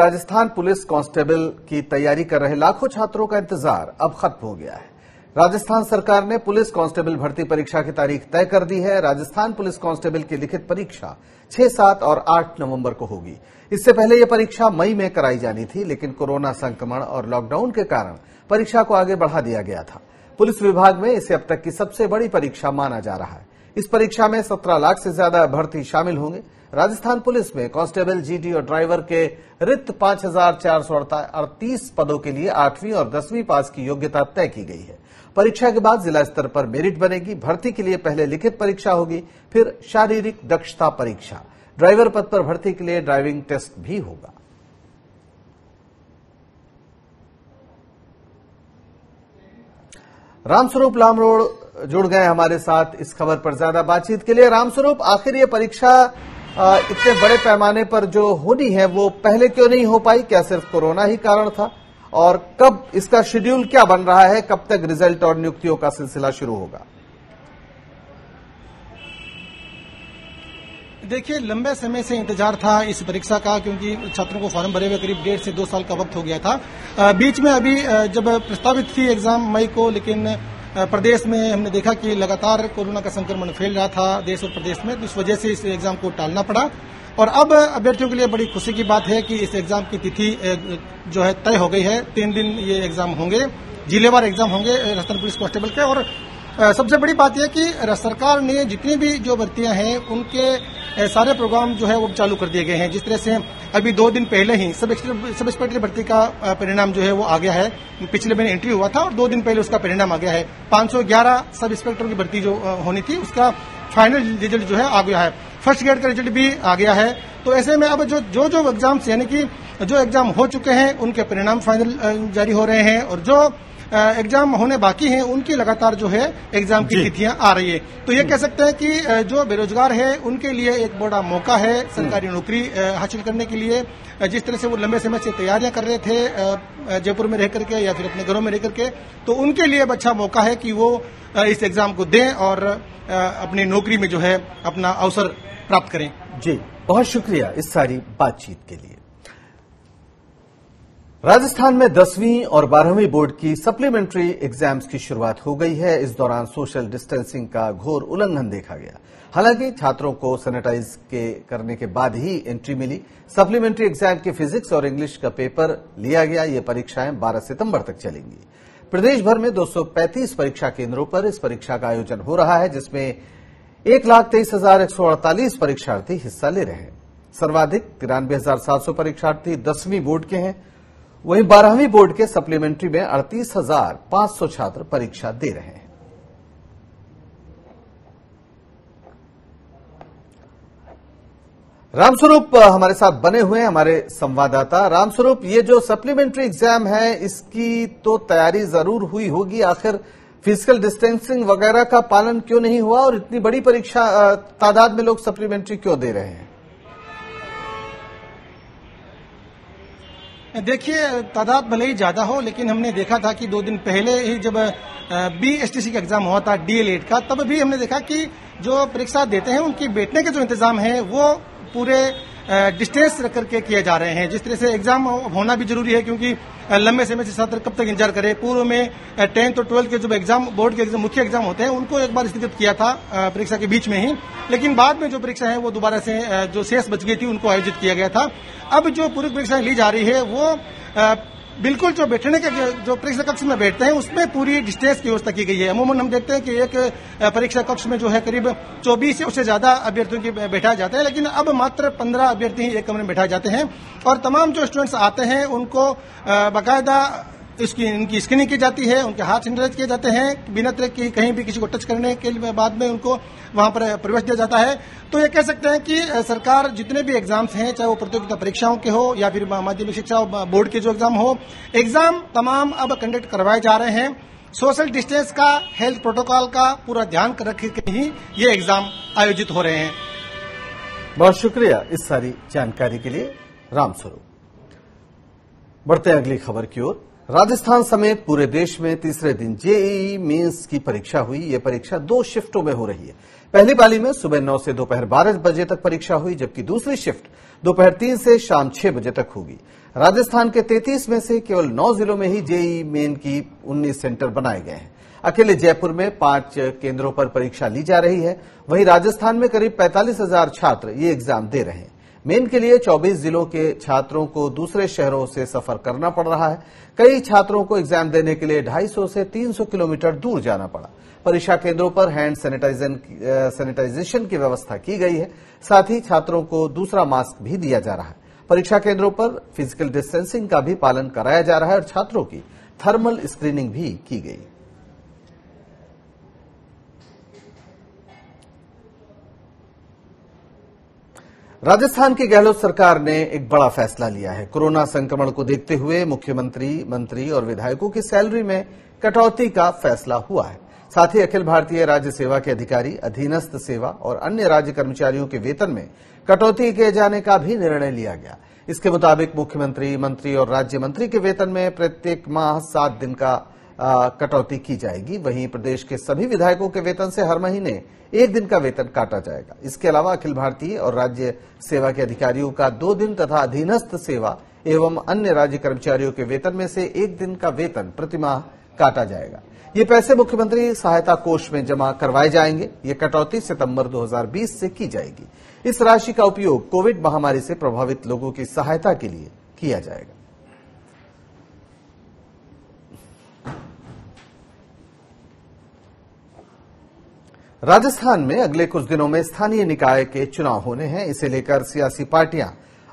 Rajasthan police constable की तैयारी कर रहे लाखों छात्रों का इंतजार अब खत्म हो गया है। राजस्थान सरकार ने पुलिस कांस्टेबल भर्ती परीक्षा की तारीख तय कर दी है। राजस्थान पुलिस कांस्टेबल की लिखित परीक्षा 6, 7 और 8 नवंबर को होगी। इससे पहले यह परीक्षा मई में कराई जानी थी, लेकिन कोरोना संक्रमण और लॉकडाउन के कारण परीक्षा को आगे बढ़ा दिया गया था। पुलिस विभाग में इसे अब तक की सबसे बड़ी परीक्षा माना जा रहा है। इस परीक्षा में 17 लाख से ज्यादा अभ्यर्थी शामिल होंगे। राजस्थान पुलिस में कांस्टेबल, जीडी और ड्राइवर के रिक्त 5,438 पदों के लिए 8वीं और 10वीं पास की योग्यता तय की गई है। परीक्षा के बाद जिला स्तर पर मेरिट बनेगी। भर्ती के लिए पहले लिखित परीक्षा होगी, फिर शारीरिक दक्षता परीक्षा। ड्राइवर पद पर भर्ती के लिए ड्राइविंग टेस्ट भी होगा। रामस्वरूप लामरोड जुड़ गए हमारे साथ इस खबर पर ज्यादा बातचीत के लिए। रामस्वरूप, आखिर ये परीक्षा इतने बड़े पैमाने पर जो होनी है वो पहले क्यों नहीं हो पाई? क्या सिर्फ कोरोना ही कारण था? और कब इसका शेड्यूल क्या बन रहा है? कब तक रिजल्ट और नियुक्तियों का सिलसिला शुरू होगा? देखिए, लंबे समय से इंतजार था इस परीक्षा का, क्योंकि छात्रों को फॉर्म भरे हुए करीब 1.5 से 2 साल का वक्त हो गया था। बीच में अभी जब प्रस्तावित थी एग्जाम मई को, लेकिन प्रदेश में हमने देखा कि लगातार कोरोना का संक्रमण फैल रहा था देश और प्रदेश में, तो इस वजह से इस एग्जाम को टालना पड़ा। और अब अभ्यर्थियों के लिए बड़ी खुशी की बात है कि इस एग्जाम की तिथि जो है तय हो गई है। 3 दिन ये एग्जाम होंगे, जिलेवार एग्जाम होंगे राजस्थान पुलिस कांस्टेबल के। और सबसे बड़ी बात यह कि सरकार ने जितनी भी जो भर्तियां हैं उनके सारे प्रोग्राम जो है वो चालू कर दिए गए हैं। जिस तरह से अभी 2 दिन पहले ही सब इंस्पेक्टर भर्ती का परिणाम जो है वो आ गया है। पिछले महीने एंट्री हुआ था और 2 दिन पहले उसका परिणाम आ गया है। 511 सब इंस्पेक्टर की भर्ती जो होनी थी उसका फाइनल रिजल्ट जो है आ गया है। फर्स्ट ग्रेड का रिजल्ट भी आ गया है। तो ऐसे में अब जो एग्जाम्स यानी कि जो एग्जाम हो चुके हैं उनके परिणाम फाइनल जारी हो रहे हैं, और जो एग्जाम होने बाकी हैं उनकी लगातार जो है एग्जाम की तिथियां आ रही है। तो ये कह सकते हैं कि जो बेरोजगार है उनके लिए एक बड़ा मौका है सरकारी नौकरी हासिल करने के लिए। जिस तरह से वो लंबे समय से तैयारियां कर रहे थे जयपुर में रह करके या फिर अपने घरों में रह करके, तो उनके लिए अच्छा मौका है कि वो इस एग्जाम को दें और अपनी नौकरी में जो है अपना अवसर प्राप्त करें। जी, बहुत शुक्रिया इस सारी बातचीत के लिए। राजस्थान में 10वीं और 12वीं बोर्ड की सप्लीमेंट्री एग्जाम्स की शुरुआत हो गई है। इस दौरान सोशल डिस्टेंसिंग का घोर उल्लंघन देखा गया। हालांकि छात्रों को सैनिटाइज करने के बाद ही एंट्री मिली। सप्लीमेंट्री एग्जाम के फिजिक्स और इंग्लिश का पेपर लिया गया। ये परीक्षाएं 12 सितंबर तक चलेंगी। प्रदेश भर में 235 परीक्षा केंद्रों पर इस परीक्षा का आयोजन हो रहा है, जिसमें 1,23,148 परीक्षार्थी हिस्सा ले रहे हैं। सर्वाधिक 93,700 परीक्षार्थी 10वीं बोर्ड के हैं। वहीं 12वीं बोर्ड के सप्लीमेंट्री में 38,500 छात्र परीक्षा दे रहे हैं। रामस्वरूप हमारे साथ बने हुए हैं, हमारे संवाददाता। रामस्वरूप, ये जो सप्लीमेंट्री एग्जाम है इसकी तो तैयारी जरूर हुई होगी, आखिर फिजिकल डिस्टेंसिंग वगैरह का पालन क्यों नहीं हुआ और इतनी बड़ी परीक्षा तादाद में लोग सप्लीमेंट्री क्यों दे रहे हैं? देखिए, तादाद भले ही ज्यादा हो, लेकिन हमने देखा था कि 2 दिन पहले ही जब BSTC का एग्जाम हुआ था DL8 का, तब भी हमने देखा कि जो परीक्षा देते हैं उनकी बैठने के जो इंतजाम है वो पूरे डिस्टेंस रख करके किए जा रहे हैं। जिस तरह से एग्जाम होना भी जरूरी है, क्योंकि लंबे समय से छात्र कब तक इंतजार करे। पूर्व में 10th और 12th के जो एग्जाम बोर्ड के मुख्य एग्जाम होते हैं उनको एक बार स्थगित किया था परीक्षा के बीच में ही, लेकिन बाद में जो परीक्षा है वो दोबारा से जो शेष बच गई थी उनको आयोजित किया गया था। अब जो पूरी परीक्षाएं ली जा रही है वो बिल्कुल जो बैठने के जो परीक्षा कक्ष में बैठते हैं उसमें पूरी डिस्टेंस की व्यवस्था की गई है। अमूमन हम देखते हैं कि एक परीक्षा कक्ष में जो है करीब 24 से उससे ज्यादा अभ्यर्थियों की बैठाए जाते हैं, लेकिन अब मात्र 15 अभ्यर्थी ही एक कमरे में बैठाए जाते हैं। और तमाम जो स्टूडेंट्स आते हैं उनको बाकायदा इनकी स्क्रीनिंग की जाती है, उनके हाथ सैनिटाइज किए जाते हैं, बिना तरह की कहीं भी किसी को टच करने के बाद में उनको वहां पर प्रवेश दिया जाता है। तो ये कह सकते हैं कि सरकार जितने भी एग्जाम्स हैं, चाहे वो प्रतियोगिता परीक्षाओं के हो या फिर माध्यमिक शिक्षा बोर्ड के जो एग्जाम हो, एग्जाम तमाम अब कंडक्ट करवाए जा रहे हैं। सोशल डिस्टेंस का, हेल्थ प्रोटोकॉल का पूरा ध्यान रख के ही ये एग्जाम आयोजित हो रहे हैं। बहुत शुक्रिया इस सारी जानकारी के लिए रामस्वरूप। बढ़ते हैं अगली खबर की ओर। राजस्थान समेत पूरे देश में तीसरे दिन जेईई मेंस की परीक्षा हुई। यह परीक्षा 2 शिफ्टों में हो रही है। पहली पाली में सुबह 9 से दोपहर 12 बजे तक परीक्षा हुई, जबकि दूसरी शिफ्ट दोपहर 3 से शाम 6 बजे तक होगी। राजस्थान के 33 में से केवल 9 जिलों में ही जेईई मेन की 19 सेंटर बनाए गए हैं। अकेले जयपुर में 5 केंद्रों पर परीक्षा ली जा रही है। वहीं राजस्थान में करीब 45,000 छात्र ये एग्जाम दे रहे हैं। मेन के लिए 24 जिलों के छात्रों को दूसरे शहरों से सफर करना पड़ रहा है। कई छात्रों को एग्जाम देने के लिए 250 से 300 किलोमीटर दूर जाना पड़ा। परीक्षा केंद्रों पर हैंड सैनिटाइजेशन की व्यवस्था की गई है। साथ ही छात्रों को दूसरा मास्क भी दिया जा रहा है। परीक्षा केंद्रों पर फिजिकल डिस्टेंसिंग का भी पालन कराया जा रहा है और छात्रों की थर्मल स्क्रीनिंग भी की गई। राजस्थान की गहलोत सरकार ने एक बड़ा फैसला लिया है। कोरोना संक्रमण को देखते हुए मुख्यमंत्री, मंत्री और विधायकों की सैलरी में कटौती का फैसला हुआ है। साथ ही अखिल भारतीय राज्य सेवा के अधिकारी, अधीनस्थ सेवा और अन्य राज्य कर्मचारियों के वेतन में कटौती किए जाने का भी निर्णय लिया गया। इसके मुताबिक मुख्यमंत्री, मंत्री और राज्य मंत्री के वेतन में प्रत्येक माह 7 दिन का कटौती की जाएगी। वहीं प्रदेश के सभी विधायकों के वेतन से हर महीने 1 दिन का वेतन काटा जाएगा। इसके अलावा अखिल भारतीय और राज्य सेवा के अधिकारियों का 2 दिन तथा अधीनस्थ सेवा एवं अन्य राज्य कर्मचारियों के वेतन में से 1 दिन का वेतन प्रतिमाह काटा जाएगा। ये पैसे मुख्यमंत्री सहायता कोष में जमा करवाए जाएंगे। ये कटौती सितंबर 2020 से की जाएगी। इस राशि का उपयोग कोविड महामारी से प्रभावित लोगों की सहायता के लिए किया जाएगा। राजस्थान में अगले कुछ दिनों में स्थानीय निकाय के चुनाव होने हैं। इसे लेकर सियासी पार्टियां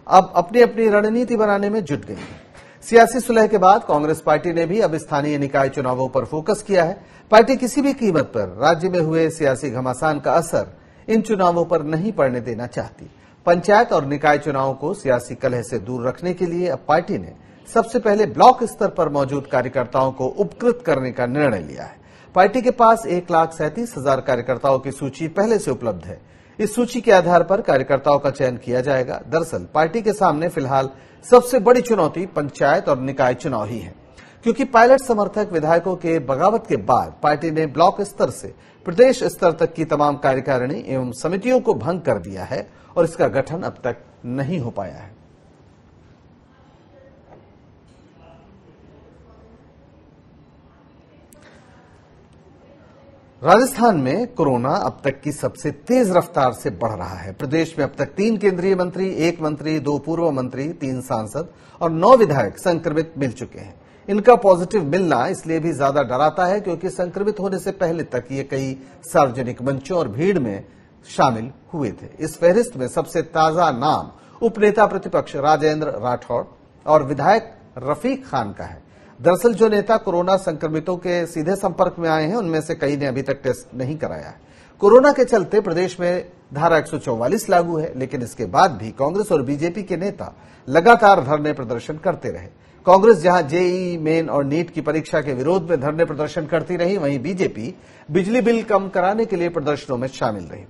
अब अपनी अपनी रणनीति बनाने में जुट गई हैं। सियासी सुलह के बाद कांग्रेस पार्टी ने भी अब स्थानीय निकाय चुनावों पर फोकस किया है। पार्टी किसी भी कीमत पर राज्य में हुए सियासी घमासान का असर इन चुनावों पर नहीं पड़ने देना चाहती। पंचायत और निकाय चुनावों को सियासी कलह से दूर रखने के लिए अब पार्टी ने सबसे पहले ब्लॉक स्तर पर मौजूद कार्यकर्ताओं को उपकृत करने का निर्णय लिया है। पार्टी के पास 1,37,000 कार्यकर्ताओं की सूची पहले से उपलब्ध है। इस सूची के आधार पर कार्यकर्ताओं का चयन किया जाएगा। दरअसल पार्टी के सामने फिलहाल सबसे बड़ी चुनौती पंचायत और निकाय चुनाव ही है, क्योंकि पायलट समर्थक विधायकों के बगावत के बाद पार्टी ने ब्लॉक स्तर से प्रदेश स्तर तक की तमाम कार्यकारिणी एवं समितियों को भंग कर दिया है और इसका गठन अब तक नहीं हो पाया है। राजस्थान में कोरोना अब तक की सबसे तेज रफ्तार से बढ़ रहा है। प्रदेश में अब तक 3 केंद्रीय मंत्री, 1 मंत्री, 2 पूर्व मंत्री, 3 सांसद और 9 विधायक संक्रमित मिल चुके हैं। इनका पॉजिटिव मिलना इसलिए भी ज्यादा डराता है क्योंकि संक्रमित होने से पहले तक ये कई सार्वजनिक मंचों और भीड़ में शामिल हुए थे। इस फहरिस्त में सबसे ताजा नाम उपनेता प्रतिपक्ष राजेंद्र राठौड़ और विधायक रफीक खान का है। दरअसल जो नेता कोरोना संक्रमितों के सीधे संपर्क में आए हैं, उनमें से कई ने अभी तक टेस्ट नहीं कराया है। कोरोना के चलते प्रदेश में धारा 144 लागू है, लेकिन इसके बाद भी कांग्रेस और बीजेपी के नेता लगातार धरने प्रदर्शन करते रहे। कांग्रेस जहां जेईई मेन और नीट की परीक्षा के विरोध में धरने प्रदर्शन करती रही, वहीं बीजेपी बिजली बिल कम कराने के लिए प्रदर्शनों में शामिल रही।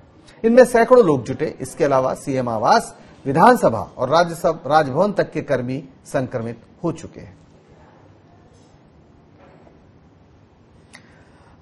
इनमें सैकड़ों लोग जुटे। इसके अलावा सीएम आवास, विधानसभा और राजभवन तक के कर्मी संक्रमित हो चुके हैं।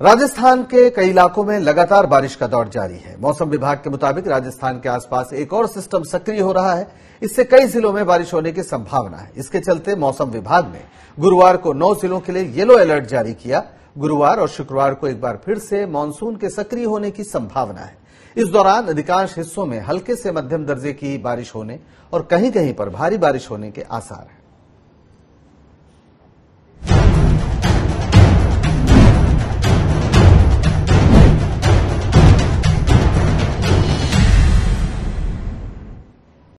राजस्थान के कई इलाकों में लगातार बारिश का दौर जारी है। मौसम विभाग के मुताबिक राजस्थान के आसपास एक और सिस्टम सक्रिय हो रहा है। इससे कई जिलों में बारिश होने की संभावना है। इसके चलते मौसम विभाग ने गुरुवार को 9 जिलों के लिए येलो अलर्ट जारी किया। गुरुवार और शुक्रवार को एक बार फिर से मानसून के सक्रिय होने की संभावना है। इस दौरान अधिकांश हिस्सों में हल्के से मध्यम दर्जे की बारिश होने और कहीं कहीं पर भारी बारिश होने के आसार हैं।